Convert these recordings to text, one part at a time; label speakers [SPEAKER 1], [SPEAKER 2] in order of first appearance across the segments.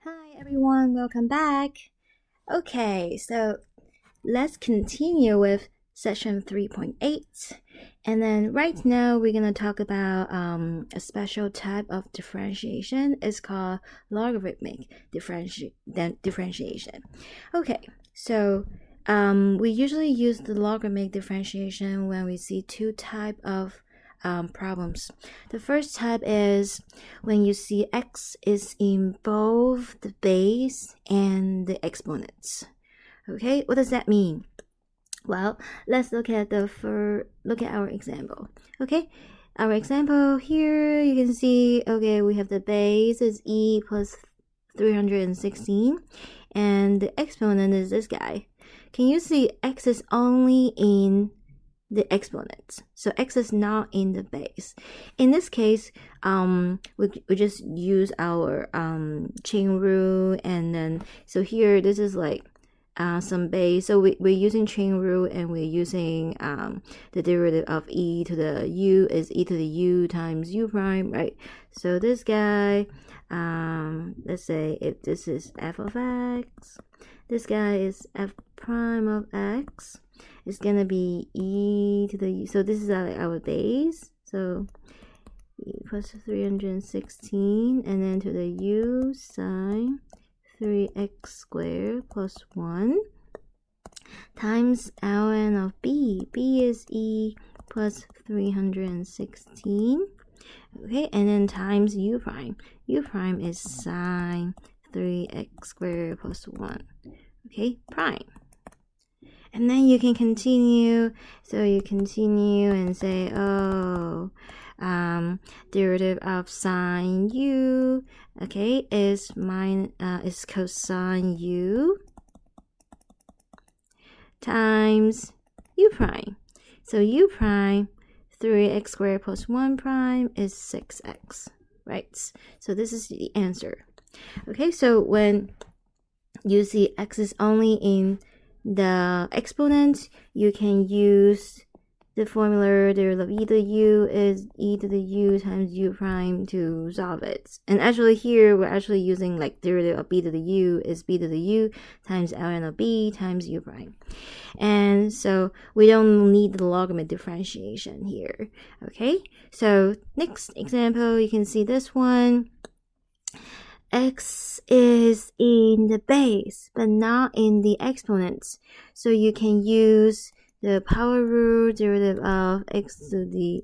[SPEAKER 1] Hi everyone, welcome back. Okay, so let's continue with session 3.8. And then right now we're going to talk about a special type of differentiation. It's called logarithmic differentiation. Okay, so we usually use the logarithmic differentiation when we see two types of problems. The first type is when you see x is in both the base and the exponents. Okay, what does that mean? Well, let's look at our example. Okay, our example here, you can see, okay, we have the base is e plus 316, and the exponent is this guy. Can you see x is only in the exponents, so x is not in the base. In this case, we just use our chain rule, and then so here this is like some base, so we're using chain rule, and we're using the derivative of e to the u is e to the u times u prime, right? So this guy, let's say if this is f of x, this guy is f prime of x, it's gonna be e to the u. So this is our base, so e plus 316, and then to the u sine 3x squared plus 1 times ln of b. B is e plus 316. Okay, and then times u prime. U prime is sine 3x squared plus 1. Okay, prime. And then you can continue. So you continue and say, derivative of sine u, okay, is cosine u times u prime. So u prime 3x squared plus 1 prime is 6x, right? So this is the answer. Okay, so when you see x is only in the exponent, you can use the formula derivative of e to the u is e to the u times u prime to solve it. And actually here we're actually using like derivative of b to the u is b to the u times ln of b times u prime. And so we don't need the logarithmic differentiation here. Okay, so next example, you can see this one. X is in the base but not in the exponents, so you can use the power rule, derivative of the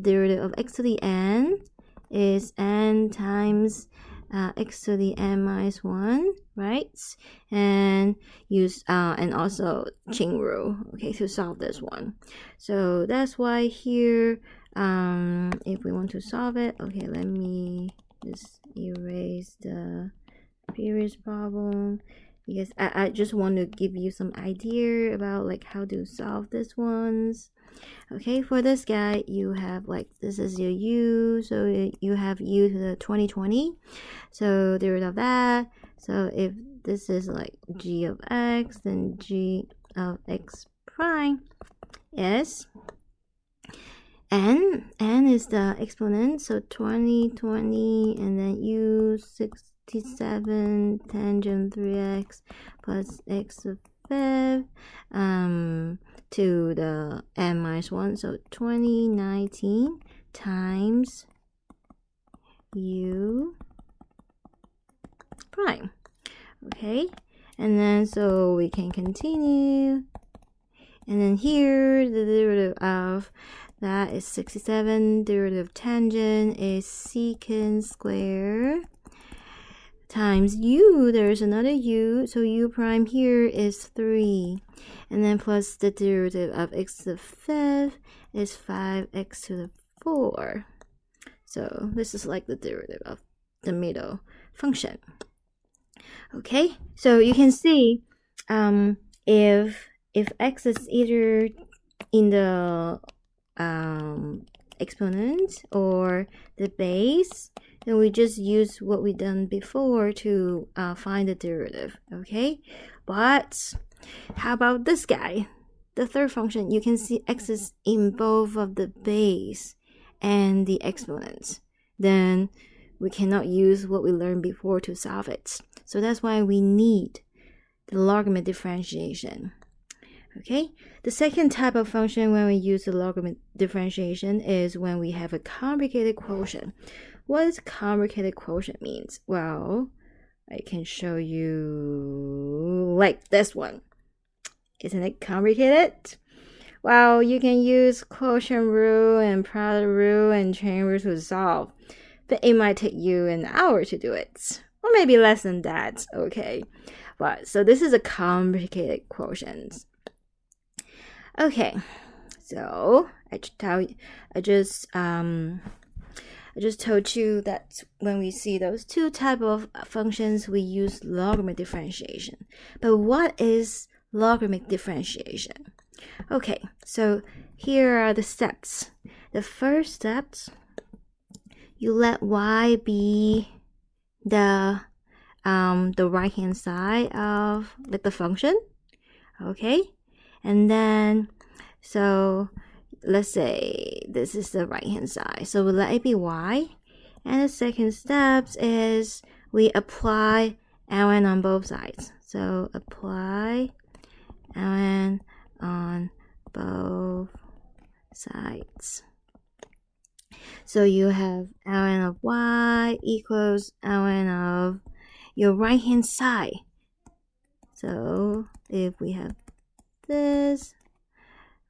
[SPEAKER 1] derivative of x to the n is n times x to the n minus 1, right? And use and also chain rule, okay, to solve this one. So that's why here, if we want to solve it, okay, let me just erase the previous problem, because I just want to give you some idea about like how to solve this ones. Okay, for this guy, you have like, this is your u, so you have u to the 2020, so derivative of that. So if this is like g of x, then g of x prime is n is the exponent, so 2020, and then u 67 tangent 3x plus x to the 5th to the n minus 1, so 2019 times u prime. Okay, and then so we can continue, and then here the derivative of that is 67, derivative of tangent is secant squared times u, there's another u, so u prime here is 3, and then plus the derivative of x to the 5th is 5x to the 4. So this is like the derivative of the middle function. Okay, so you can see if x is either in the exponent or the base, then we just use what we done before to find the derivative. Okay, but how about this guy, the third function? You can see x is in both of the base and the exponents. Then we cannot use what we learned before to solve it. So that's why we need the logarithmic differentiation. Okay, the second type of function when we use the logarithmic differentiation is when we have a complicated quotient. What does complicated quotient means? Well, I can show you like this one. Isn't it complicated? Well, you can use quotient rule and product rule and chain rule to solve, but it might take you an hour to do it, or maybe less than that. Okay, but so this is a complicated quotient. Okay, so I just told you that when we see those two type of functions, we use logarithmic differentiation. But what is logarithmic differentiation? Okay, so here are the steps. The first step, you let y be the right hand side of the function. Okay, and then so let's say this is the right hand side, so we let it be y. And the second step is we apply ln on both sides. So apply ln on both sides. So you have ln of y equals ln of your right hand side. So if we have this,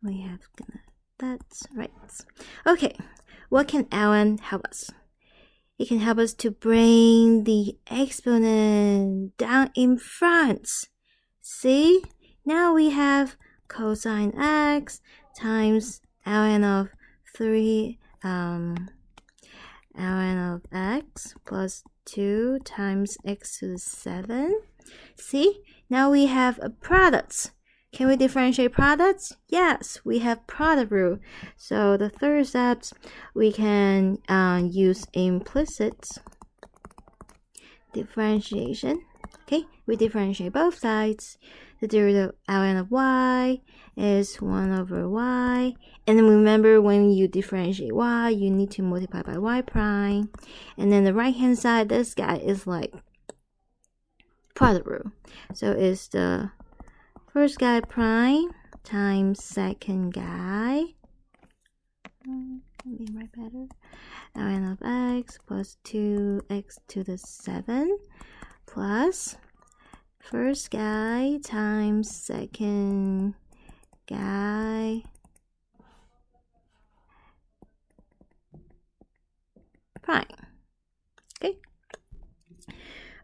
[SPEAKER 1] we have that's right. Okay, what can ln help us? It can help us to bring the exponent down in front. See? Now we have cosine x times ln of 3 ln of x plus 2 times x to the 7. See? Now we have a product. Can we differentiate products? Yes, we have product rule. So the third step, we can use implicit differentiation. Okay, we differentiate both sides. The derivative of ln of y is 1 over y. And then remember, when you differentiate y, you need to multiply by y prime. And then the right hand side, this guy is like product rule. So it's the first guy prime times second guy. Let me write better. ln of x plus 2x to the 7 plus first guy times second guy prime. Okay.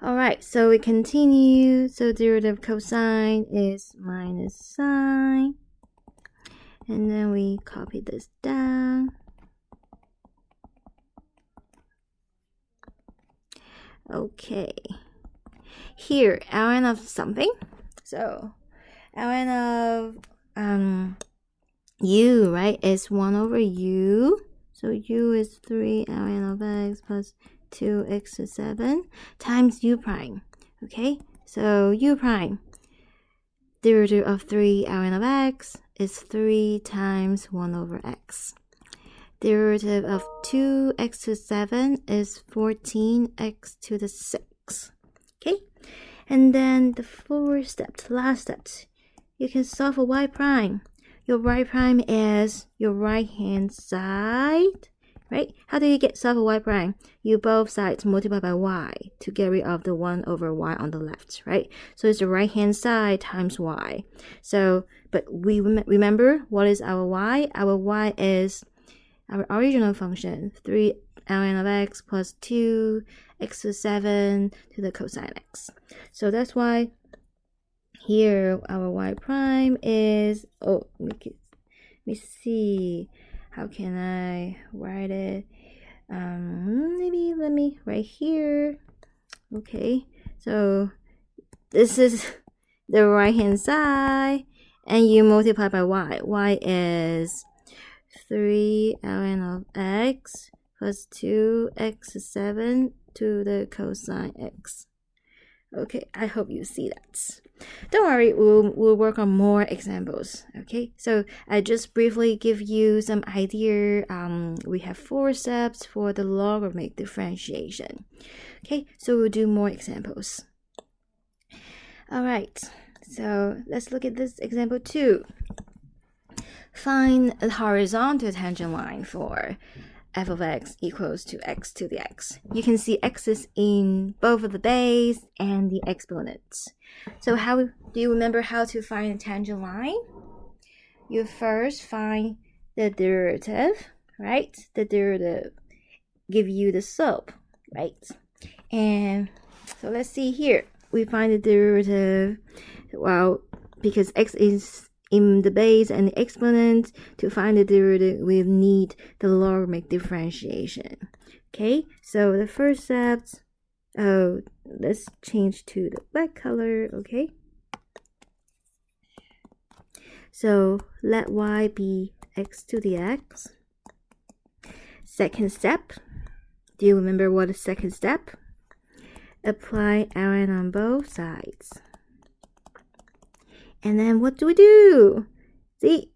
[SPEAKER 1] Alright, so we continue. So derivative of cosine is minus sine. And then we copy this down. Okay. Here, ln of something. So ln of u, right, is 1 over u. So u is 3 ln of x plus 2x to 7 times u prime. Okay, so u prime, derivative of 3 ln of x is 3 times 1 over x. Derivative of 2x to 7 is 14x to the 6. Okay, and then the fourth step, the last step, you can solve for y prime. Your y prime is your right hand side, right? How do you get solve for y prime? You both sides multiply by y to get rid of the 1 over y on the left, right? So it's the right hand side times y. So, but we remember what is our y? Our y is our original function, 3 ln of x plus 2 x to 7 to the cosine x. So that's why here our y prime is, oh, let me see, how can I write it? Maybe let me right here. Okay, so this is the right hand side, and you multiply by y. Y is 3 ln of x plus 2x to 7 to the cosine x. Okay, I hope you see that. Don't worry, we'll work on more examples. Okay, so I just briefly give you some idea. We have 4 steps for the logarithmic differentiation. Okay, so we'll do more examples. All right, so let's look at this example 2. Find a horizontal tangent line for f of x equals to x to the x. You can see x is in both of the base and the exponents. So how do you remember how to find a tangent line? You first find the derivative, right? The derivative give you the slope, right? And so let's see here. We find the derivative, well, because x is in the base and the exponent, to find the derivative, we need the logarithmic differentiation. Okay, so the first step, let's change to the black color, okay? So let y be x to the x. Second step, do you remember what the second step? Apply ln on both sides. And then what do? See,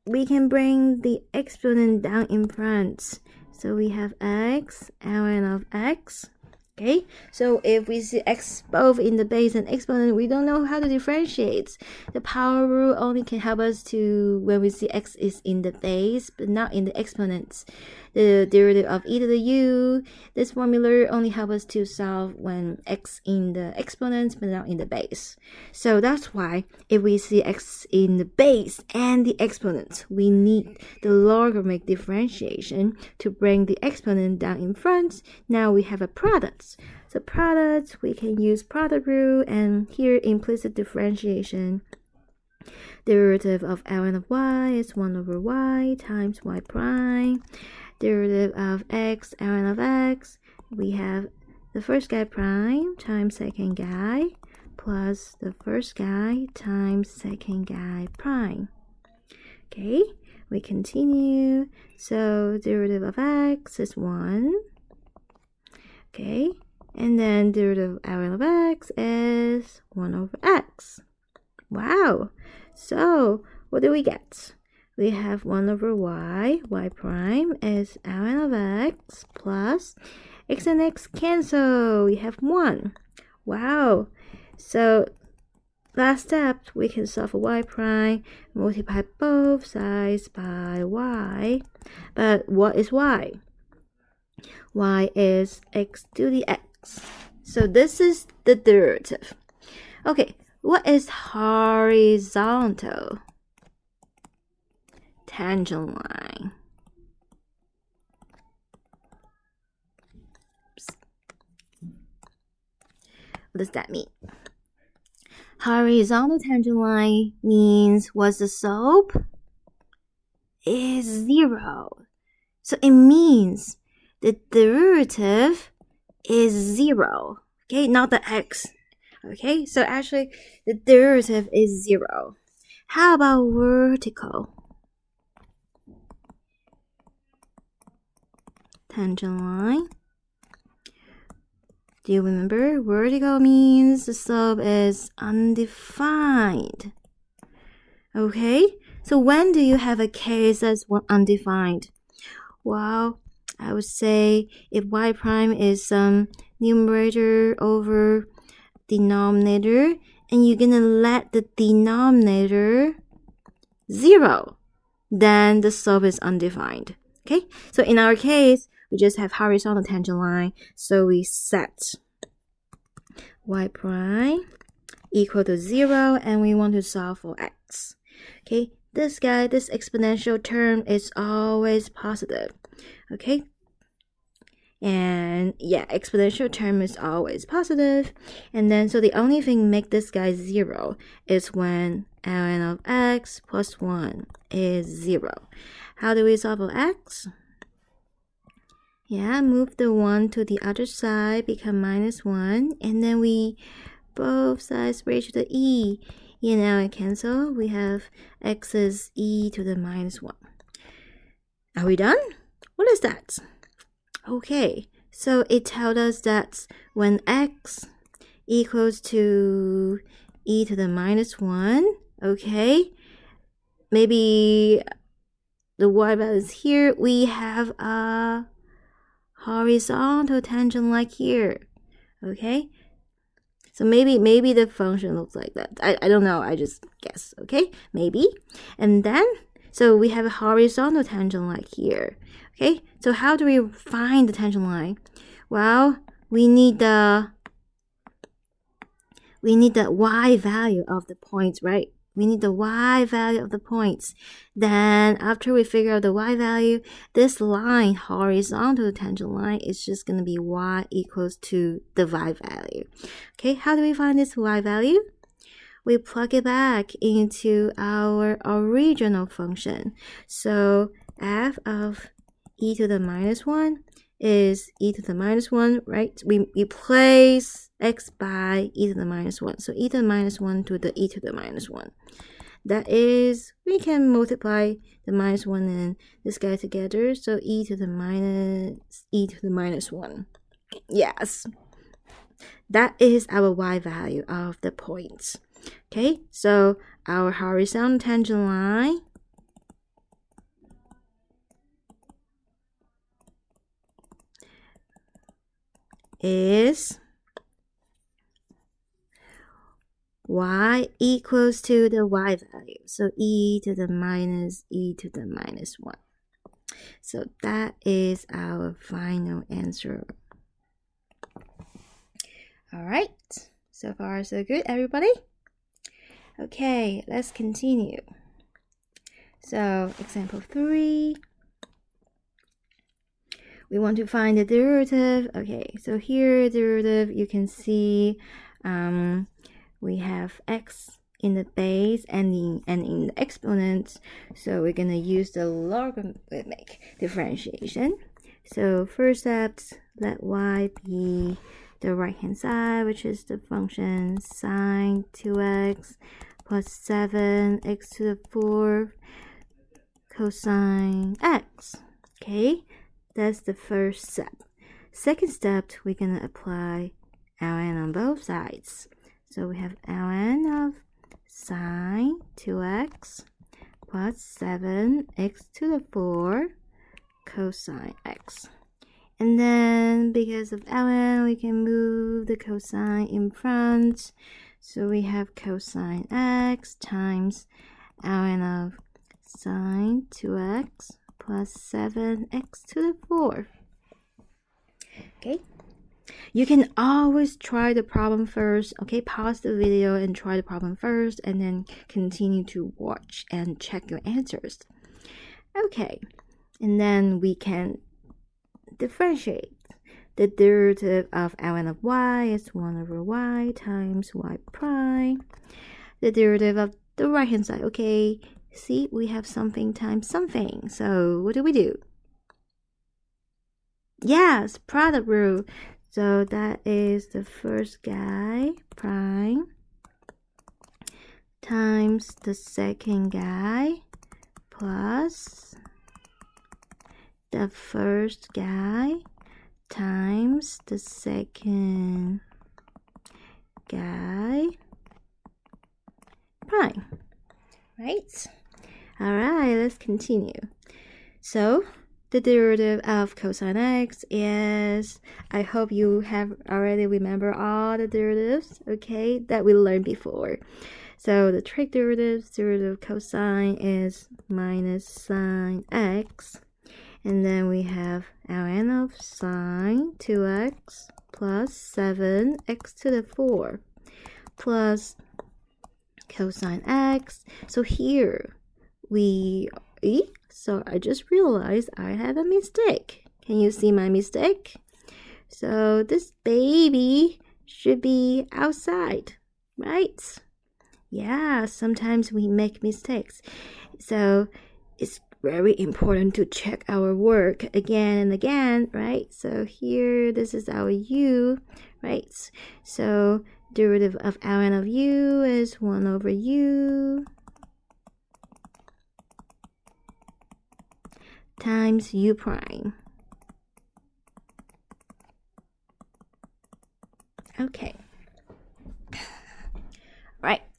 [SPEAKER 1] we can bring the exponent down in front. So we have x, ln of x. Okay, so if we see x both in the base and exponent, we don't know how to differentiate. The power rule only can help us to when we see x is in the base but not in the exponents. The derivative of e to the u, this formula only helps us to solve when x in the exponents but not in the base. So that's why if we see x in the base and the exponents, we need the logarithmic differentiation to bring the exponent down in front. Now we have a product. So product, we can use product rule, and here implicit differentiation. Derivative of ln of y is 1 over y times y prime. Derivative of x, ln of x, we have the first guy prime times second guy plus the first guy times second guy prime. Okay, we continue. So derivative of x is 1. Okay, and then derivative of ln of x is 1 over x. Wow, so what do we get? We have 1 over y prime is ln of x plus x and x cancel. We have 1. Wow, so last step, we can solve for y prime, multiply both sides by y. But what is y? Y is x to the x. So this is the derivative. Okay, what is horizontal tangent line? Oops. What does that mean? Horizontal tangent line means what's the slope? Is 0. So it means the derivative is 0. Okay, not the x. Okay, so actually the derivative is 0. How about vertical tangent line? Do you remember? Vertical means the slope is undefined. Okay, so when do you have a case that's undefined? Well, I would say if y prime is some numerator over denominator, and you're gonna let the denominator 0, then the slope is undefined. Okay, so in our case, we just have horizontal tangent line, so we set y prime equal to 0, and we want to solve for x. Okay, this exponential term is always positive. Okay, and yeah, exponential term is always positive. And then so the only thing make this guy 0 is when ln of x plus 1 is 0. How do we solve for x? Yeah, move the 1 to the other side, become -1, and then we both sides raise to the e. You know, and cancel. We have x is e to the -1. Are we done? What is that? Okay, so it tells us that when x equals to e to the minus 1, okay? Maybe the y value is here. We have a horizontal tangent line here, okay? So maybe the function looks like that. I don't know, I just guess, okay? Maybe. And then, so we have a horizontal tangent line here, okay? So how do we find the tangent line? Well, we need the y value of the points, right? We need the y value of the points. Then after we figure out the y value, this line, horizontal tangent line, is just going to be y equals to the y value. Okay, how do we find this y value? We plug it back into our original function. So f of e to the minus 1 is e to the minus 1, right? We replace x by e to the minus 1. So e to the minus 1 to the e to the minus 1. That is, we can multiply the minus 1 and this guy together. So e to the minus 1. Yes. That is our y value of the points. Okay, so our horizontal tangent line is y equals to the y value. So e to the minus 1. So that is our final answer. All right, so far so good, everybody. Okay, let's continue. So example 3. We want to find the derivative. Okay, so here derivative, you can see we have x in the base and in the exponent. So we're going to use the logarithmic differentiation. So first step, let y be the right hand side, which is the function sine 2x plus 7x to the 4th cosine x. Okay, that's the first step. Second step, we're going to apply ln on both sides. So we have ln of sine 2x plus 7x to the 4 cosine x. And then because of ln, we can move the cosine in front. So we have cosine x times ln of sine 2x plus 7x to the 4. Okay. You can always try the problem first. Okay, pause the video and try the problem first, and then continue to watch and check your answers. Okay, and then we can differentiate. The derivative of ln of y is 1 over y times y prime. The derivative of the right hand side. Okay, see, we have something times something. So what do? Yes, product rule. So that is the first guy, prime, times the second guy, plus the first guy, times the second guy, prime. Right? Alright, let's continue. So the derivative of cosine x is, I hope you have already remember all the derivatives, okay, that we learned before. So the trig derivative of cosine is minus sine x. And then we have ln of sine 2x plus 7x to the 4 plus cosine x. So here so I just realized I had a mistake. Can you see my mistake? So this baby should be outside, right? Yeah, sometimes we make mistakes. So it's very important to check our work again and again, right? So here, this is our u, right? So derivative of ln of u is 1 over u times u prime. Okay.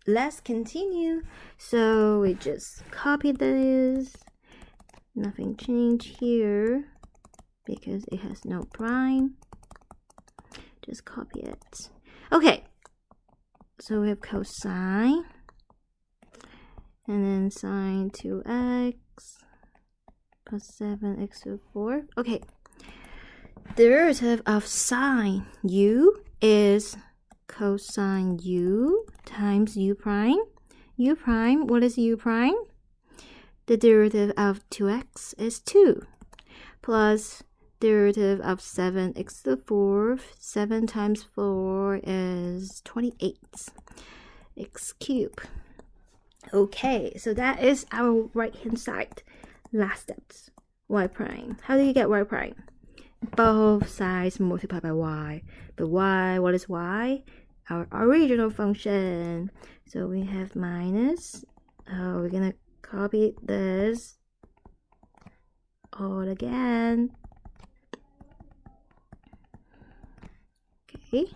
[SPEAKER 1] let's continue. So we just copy this. Nothing changed here because it has no prime. Just copy it. Okay. So we have cosine. And then sine 2x plus 7x to the 4th. Okay. Derivative of sine u is cosine u times u prime. U prime, what is u prime? The derivative of 2x is 2. Plus derivative of 7x to the 4th. 7 times 4 is 28. X cubed. Okay, so that is our right-hand side. Last steps. Y prime. How do you get y prime? Both sides multiplied by y. But y, what is y? Our original function. So we have minus. Oh, we're gonna copy this all again. Okay,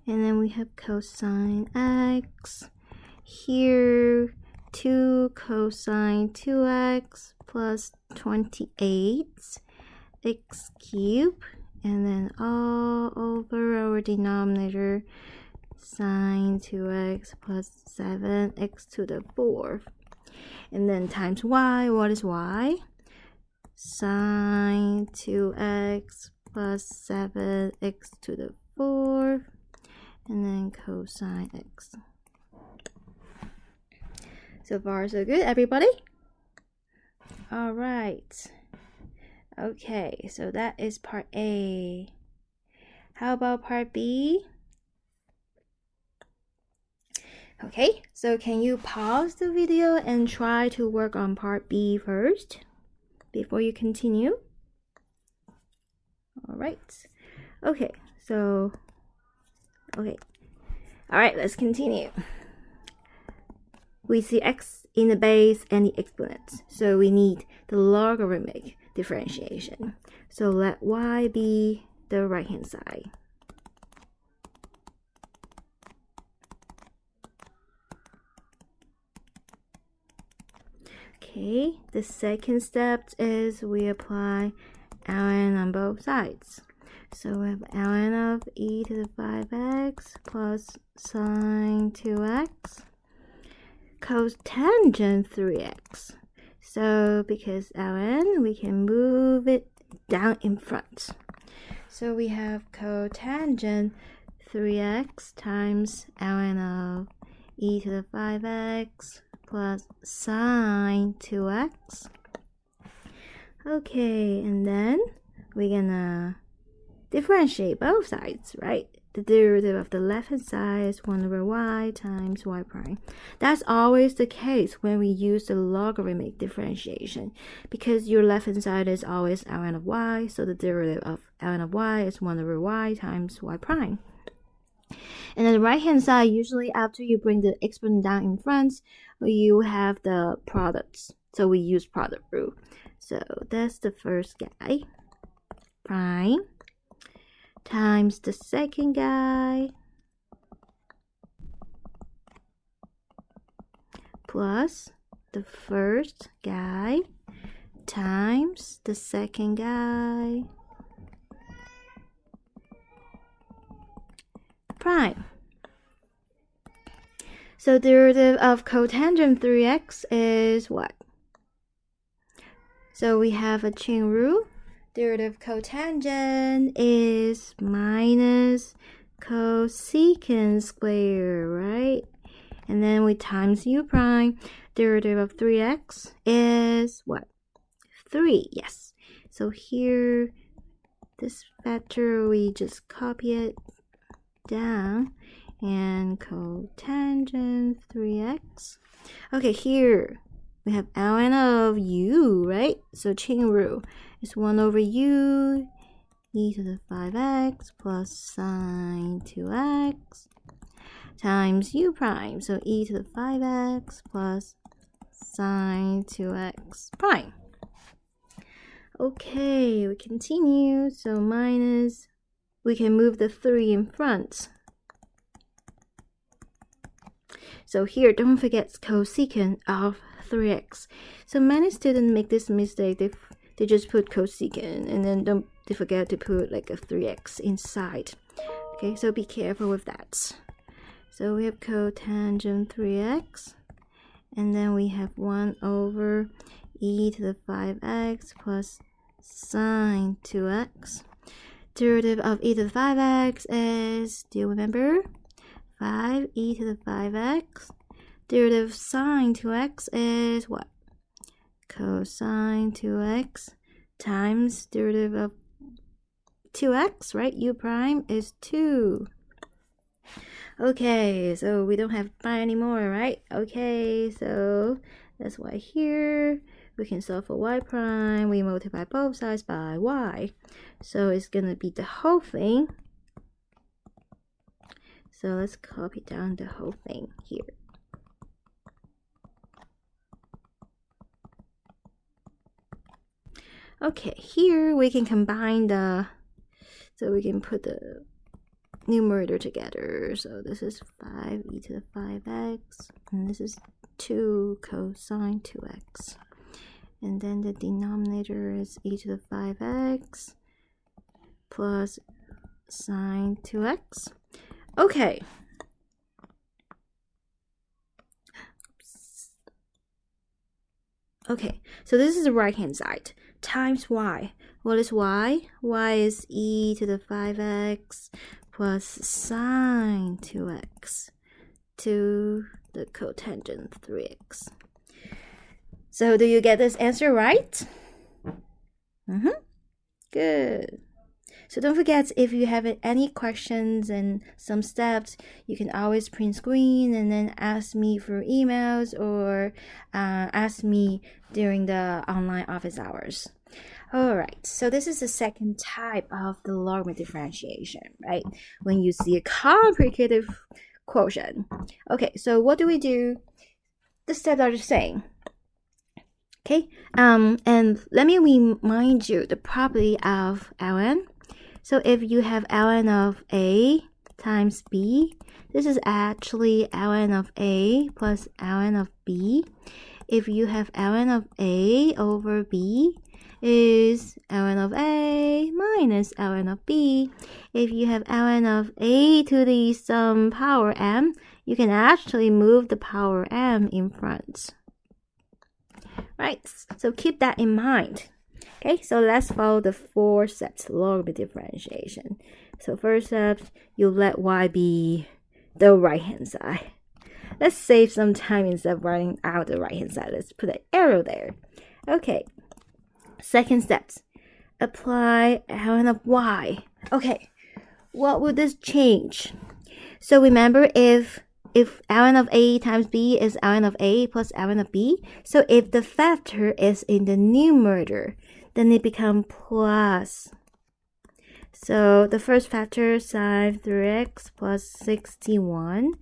[SPEAKER 1] and then we have cosine x. Here, 2 cosine 2x plus 28 x cubed, and then all over our denominator, sine 2x plus 7x to the 4th. And then times y, what is y? Sine 2x plus 7x to the 4th, and then cosine x. So far, so good, everybody? All right. Okay, so that is part A. How about part B? Okay, so can you pause the video and try to work on part B first before you continue? All right. Okay, so, okay. All right, let's continue. We see x in the base and the exponents, so we need the logarithmic differentiation. So let y be the right-hand side. Okay, the second step is we apply ln on both sides. So we have ln of e to the 5x plus sine 2x cotangent 3x. So because ln, we can move it down in front. So we have cotangent 3x times ln of e to the 5x plus sine 2x. Okay, and then we're gonna differentiate both sides, right? The derivative of the left-hand side is 1 over y times y prime. That's always the case when we use the logarithmic differentiation, because your left-hand side is always ln of y, so the derivative of ln of y is 1 over y times y prime. And then the right-hand side, usually after you bring the exponent down in front, you have the products. So we use product rule. So that's the first guy, prime, times the second guy, plus the first guy, times the second guy, prime. So derivative of cotangent 3x is what? So we have a chain rule. Derivative cotangent is minus cosecant square, right? And then we times u prime. Derivative of 3x is what? 3, yes. So here, this factor, we just copy it down. And cotangent 3x. Okay, here we have ln of u, right? So chain rule is 1 over u e to the 5x plus sine 2x times u prime. So e to the 5x plus sine 2x prime. Okay, we continue. So minus, we can move the 3 in front. So here, don't forget cosecant of 3x. So many students make this mistake. They just put cosecant and then they forget to put like a 3x inside. Okay, so be careful with that. So we have cotangent 3x, and then we have 1 over e to the 5x plus sine 2x. Derivative of e to the 5x is, do you remember? 5e to the 5x. Derivative of sine 2x is what? Cosine 2x times derivative of 2x, right? U prime is 2. Okay, so we don't have pi anymore, right? Okay, so that's why here we can solve for y prime. We multiply both sides by y. So it's gonna be the whole thing. So let's copy down the whole thing here. Okay, here we can combine so we can put the numerator together. So this is 5e to the 5x, and this is 2 cosine 2x. And then the denominator is e to the 5x plus sine 2x. Okay. Okay, so this is the right hand side times y. What is y? Y is e to the 5x plus sine 2x to the cotangent 3x. So do you get this answer right? Good. So don't forget, if you have any questions and some steps, you can always print screen and then ask me through emails or ask me during the online office hours. Alright, so this is the second type of the logarithmic differentiation, right? When you see a complicated quotient. Okay, so what do we do? The steps are the same. Okay, and let me remind you the property of ln. So if you have ln of a times b, this is actually ln of a plus ln of b. If you have ln of a over b, is ln of a minus ln of b. If you have ln of a to the some power m, you can actually move the power m in front. Right, so keep that in mind. Okay, so let's follow the 4 steps logarithmic differentiation. So first step, you let y be the right hand side. Let's save some time instead of writing out the right hand side. Let's put an arrow there. Okay, second step, apply ln of y. Okay, what will this change? So remember, if ln of a times b is ln of a plus ln of b, so if the factor is in the numerator, then it becomes plus. So the first factor, sine 3x plus 61,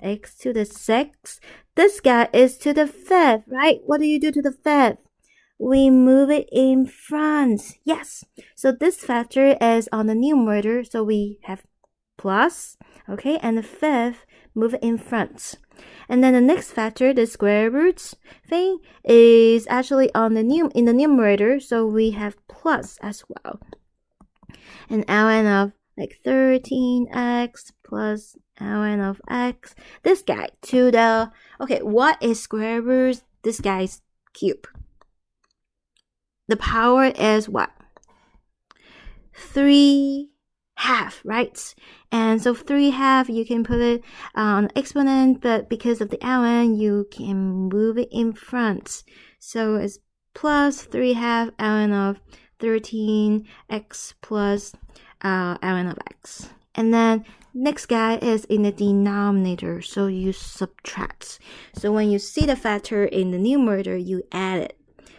[SPEAKER 1] x to the 6. This guy is to the 5th, right? What do you do to the 5th? We move it in front. Yes. So this factor is on the numerator, so we have plus, okay, and the 5th, move it in front. And then the next factor, the square roots thing, is actually on in the numerator, so we have plus as well. And ln of like 13x plus ln of x. This guy to the, okay, what is square roots? This guy's cube. The power is what? 3 half, right? And so 3 half, you can put it on exponent, but because of the ln, you can move it in front. So it's plus 3 half ln of 13x plus ln of x. And then next guy is in the denominator, so you subtract. So when you see the factor in the numerator, you add it.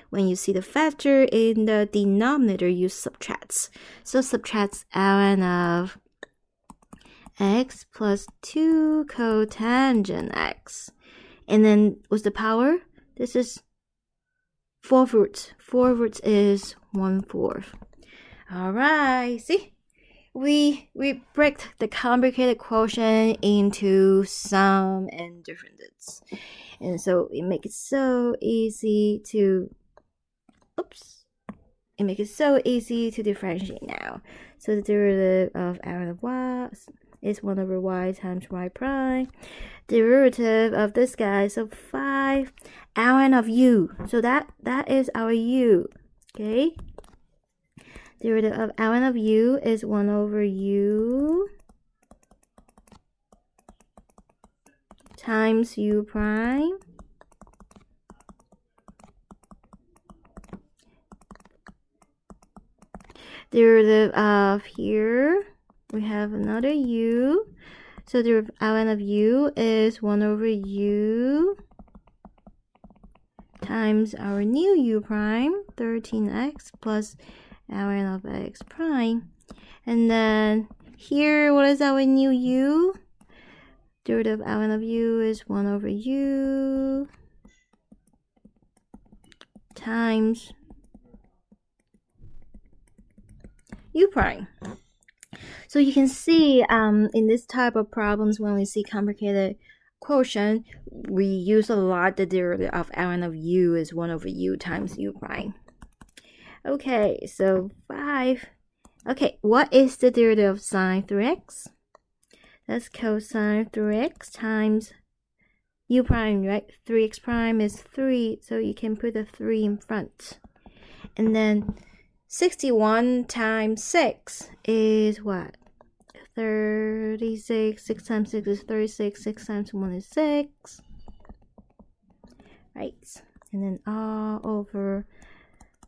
[SPEAKER 1] When you see the factor in the denominator, you subtract. So subtract ln of x plus 2 cotangent x. And then what's the power? This is 4 roots. 4 roots is 1/4. Alright, see? we break the complicated quotient into sum and differences, and so it makes it so easy to differentiate now. So the derivative of ln of y is 1 over y times y prime. Derivative of this guy, so 5 ln of u. So that is our u. Okay. Derivative of ln of u is 1 over u times u prime. Derivative of here, we have another u. So the ln of u is 1 over u times our new u prime, 13x plus ln of x prime. And then here, what is our new u? Derivative of ln of u is 1 over u times u prime. So you can see in this type of problems, when we see complicated quotient, we use a lot the derivative of ln of u is 1 over u times u prime. Okay, so 5. Okay, what is the derivative of sine 3x? That's cosine 3x times u prime, right? 3x prime is 3, so you can put a 3 in front. And then 61 times 6 is what? 36. 6 times 6 is 36. 6 times 1 is 6. Right. And then all over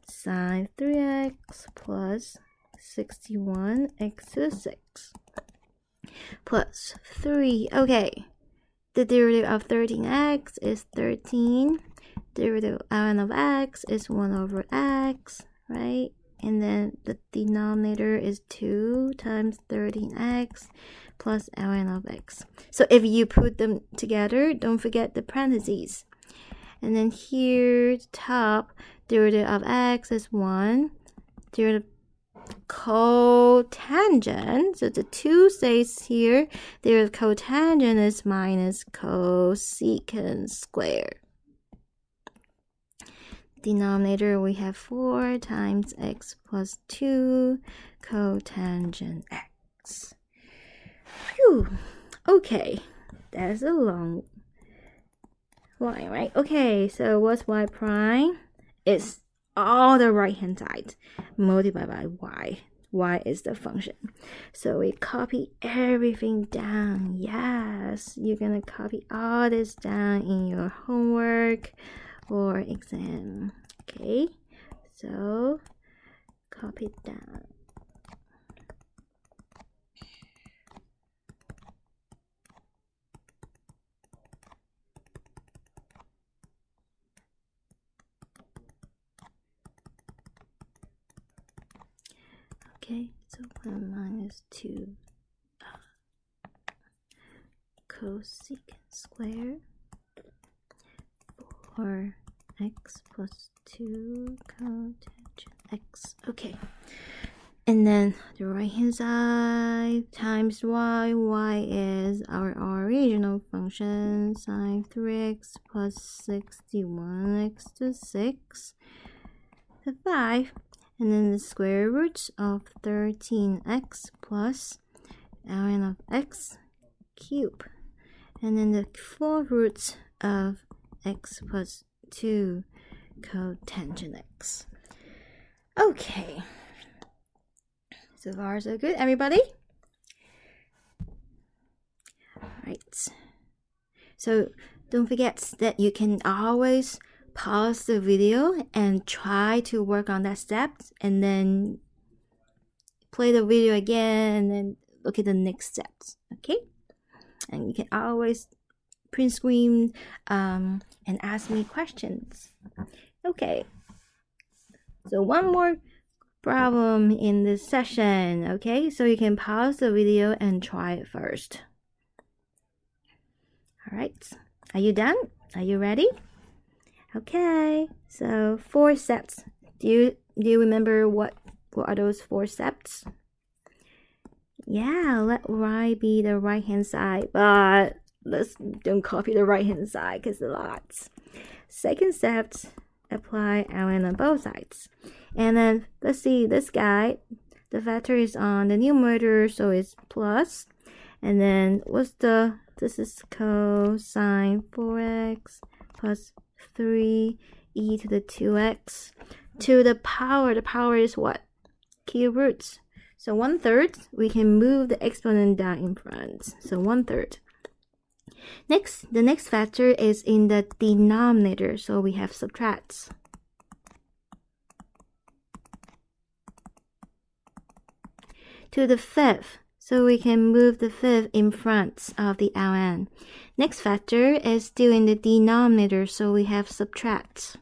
[SPEAKER 1] sine 3x plus 61x to the 6 plus 3. Okay. The derivative of 13x is 13. Derivative of ln of x is 1 over x, right? And then the denominator is 2 times 13x plus ln of x. So if you put them together, don't forget the parentheses. And then here, top, derivative of x is 1. Derivative cotangent, so the 2 stays here. Derivative cotangent is minus cosecant squared. Denominator, we have 4 times x plus 2 cotangent x. Phew. Okay, that's a long line, right? Okay, so what's y prime? It's all the right hand side multiplied by y. Y is the function. So we copy everything down. Yes, you're gonna copy all this down in your homework or exam. Okay, so copy it down. Okay, so 1 minus 2 cosecant squared. 4x plus 2 cotangent x. Okay. And then the right hand side times y. Y is our original function, sine 3x plus 61x to 6 to 5. And then the square root of 13x plus ln of x cubed. And then the 4 roots of x plus 2 cotangent x. Okay. So far, so good, everybody? Alright. So don't forget that you can always pause the video and try to work on that step, and then play the video again and then look at the next steps. Okay? And you can always print screen and ask me questions. Okay. So one more problem in this session. Okay, so you can pause the video and try it first. All right, are you done? Are you ready? Okay, so 4 steps. Do you remember what are those 4 steps? Yeah, let y be the right hand side, but let's don't copy the right hand side because it's lots. Second step, apply ln on both sides. And then let's see this guy, the factor is on the numerator, so it's plus. And then this is cosine 4x plus 3 e to the 2x to the power is what? Cube roots. So 1/3, we can move the exponent down in front. So 1/3. Next, the next factor is in the denominator, so we have subtracts. To the 5th, so we can move the 5th in front of the ln. Next factor is still in the denominator, so we have subtracts.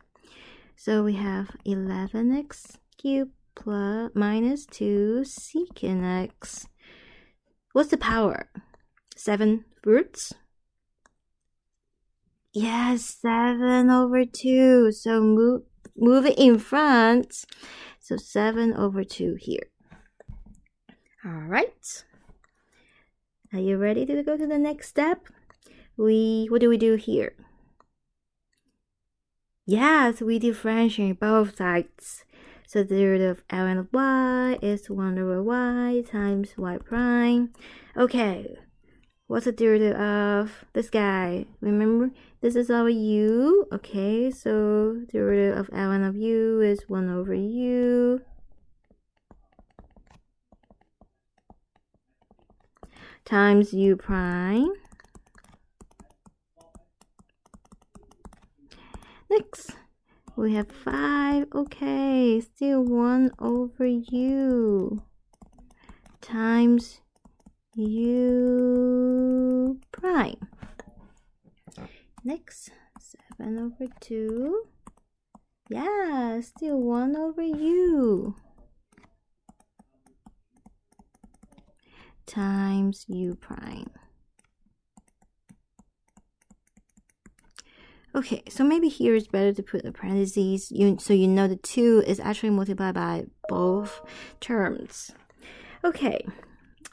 [SPEAKER 1] So we have 11x cubed plus minus 2 secant x. What's the power? 7 roots? Yes, 7/2. So move it in front. So 7/2 here. All right. Are you ready to go to the next step? What do we do here? Yes, we differentiate both sides. So the derivative of ln of y is 1/y times y prime. Okay, what's the derivative of this guy? Remember, this is our u. Okay, so derivative of ln of u is 1/u times u prime. Next, we have 5. Okay, still 1/u times u prime. Next, 7/2. Yeah, still 1/u times u prime. Okay, so maybe here it's better to put the parentheses so you know the 2 is actually multiplied by both terms. Okay,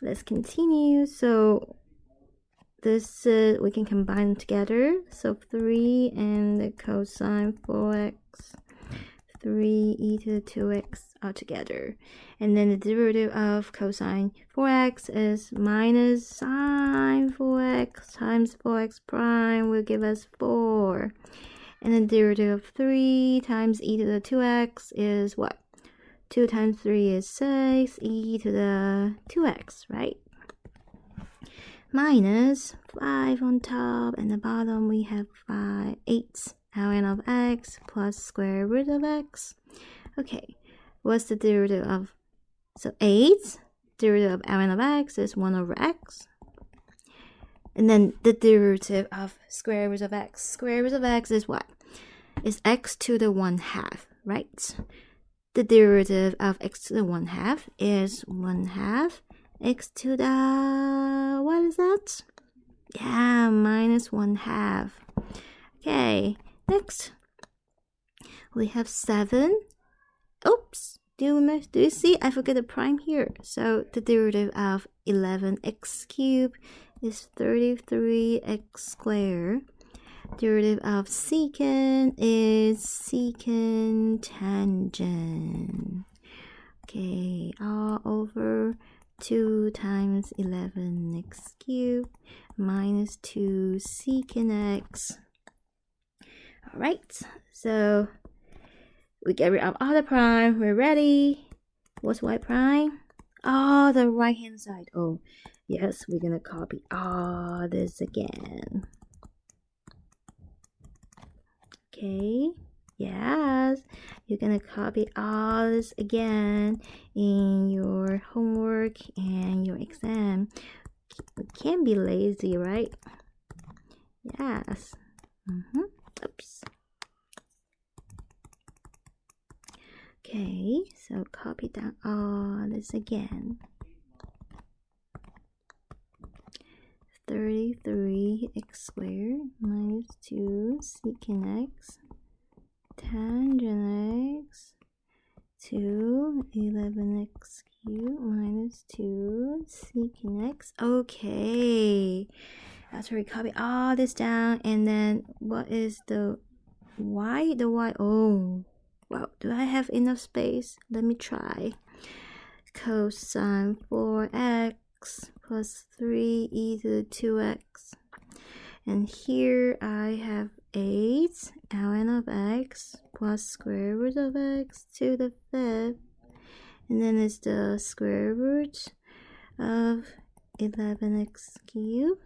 [SPEAKER 1] let's continue. So this we can combine them together. So 3 and the cosine 4x, 3 e to the 2x all together. And then the derivative of cosine 4x is minus sine 4x times 4x prime will give us 4. And the derivative of 3 times e to the 2x is what? 2 times 3 is 6, e to the 2x, right? Minus 5 on top, and the bottom we have 8 ln of x plus square root of x. Okay, what's the derivative of? So 8, derivative of ln of x is 1/x. And then the derivative of square root of x. Square root of x is what? Is x to the 1/2, right? The derivative of x to the 1/2 is 1/2 x to the, what is that? Yeah, minus 1/2. Okay, next we have 7. Oops, do you see? I forget the prime here. So the derivative of 11x cubed is 33x squared. Derivative of secant is secant tangent. Okay, all over 2 times 11x cubed minus 2 secant x. All right, so we get rid of all the prime. We're ready. What's y prime? Oh, the right hand side. Oh, yes, we're gonna copy all this again. Okay, yes, you're gonna copy all this again in your homework and your exam. You can't be lazy, right? Yes. Oops. Okay, so copy down all this again. 33x squared minus 2 secant x tangent x to 11x cubed minus 2 secant x. Okay, after we copy all this down, and then what is the y? The y, oh, wow, do I have enough space? Let me try. Cosine 4x plus 3e to the 2x. And here I have 8 ln of x plus square root of x to the 5th. And then it's the square root of 11x cubed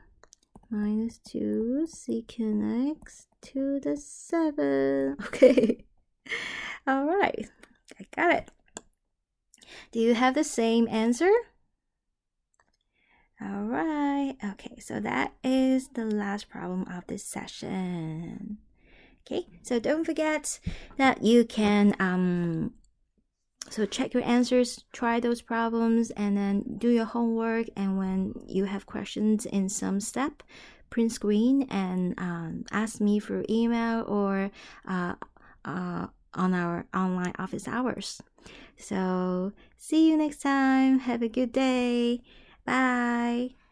[SPEAKER 1] minus 2 secant x to the 7th. Okay. All right. I got it. Do you have the same answer? All right. Okay, so that is the last problem of this session. Okay, so don't forget that you can so check your answers, try those problems, and then do your homework. And when you have questions in some step, print screen and ask me through email or on our online office hours. So see you next time. Have a good day. Bye.